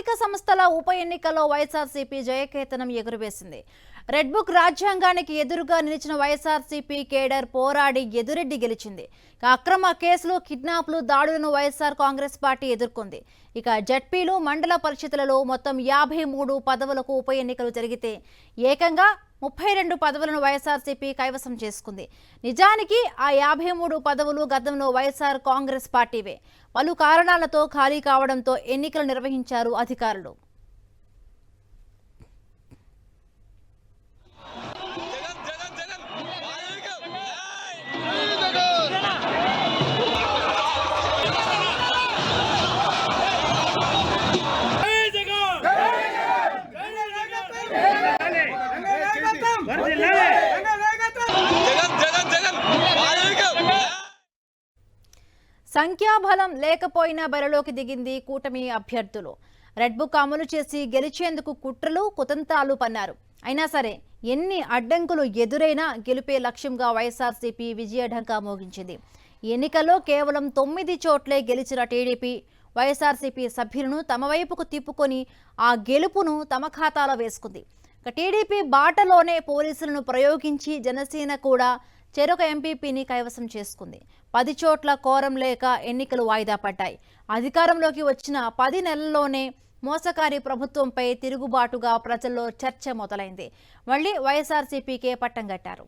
స్థానిక సంస్థల ఉప ఎన్నికల్లో వైఎస్ఆర్సీపీ జయకేతనం ఎగురవేసింది. రెడ్ బుక్ రాజ్యాంగానికి ఎదురుగా నిలిచిన వైఎస్ఆర్సీపీ కేడర్ పోరాడి ఎదురెడ్డి గెలిచింది. అక్రమ కేసులు, కిడ్నాప్లు, దాడులను వైఎస్ఆర్ కాంగ్రెస్ పార్టీ ఎదుర్కొంది. ఇక జడ్పీలు, మండల పరిషత్లలో మొత్తం 53 పదవులకు ఉప ఎన్నికలు జరిగితే ఏకంగా 32 పదవులను వైఎస్ఆర్సీపీ కైవసం చేసుకుంది. నిజానికి ఆ 53 పదవులు గతంలో వైఎస్ఆర్ కాంగ్రెస్ పార్టీవే. పలు కారణాలతో ఖాళీ కావడంతో ఎన్నికలు నిర్వహించారు అధికారులు. సంఖ్యాబలం లేకపోయినా బరిలోకి దిగింది కూటమి అభ్యర్థులు. రెడ్ బుక్ అమలు చేసి గెలిచేందుకు కుట్రలు, కుతంత్రాలు పన్నారు. అయినా సరే ఎన్ని అడ్డంకులు ఎదురైనా గెలిపే లక్ష్యంగా వైఎస్ఆర్సీపీ విజయఢంకా మోగించింది. ఎన్నికల్లో కేవలం 9 చోట్లే గెలిచిన టీడీపీ వైఎస్ఆర్సీపీ సభ్యులను తమ వైపుకు తిప్పుకొని ఆ గెలుపును తమ ఖాతాలో వేసుకుంది. టీడీపీ బాటలోనే పోలీసులను ప్రయోగించి జనసేన కూడా చెరొక ఎంపీపీని కైవసం చేసుకుంది. 10 చోట్ల కోరం లేక ఎన్నికలు వాయిదా పడ్డాయి. అధికారంలోకి వచ్చిన 10 నెలల్లోనే మోసకారి ప్రభుత్వంపై తిరుగుబాటుగా ప్రజల్లో చర్చ మొదలైంది. మళ్లీ వైఎస్ఆర్సీపీకే పట్టం కట్టారు.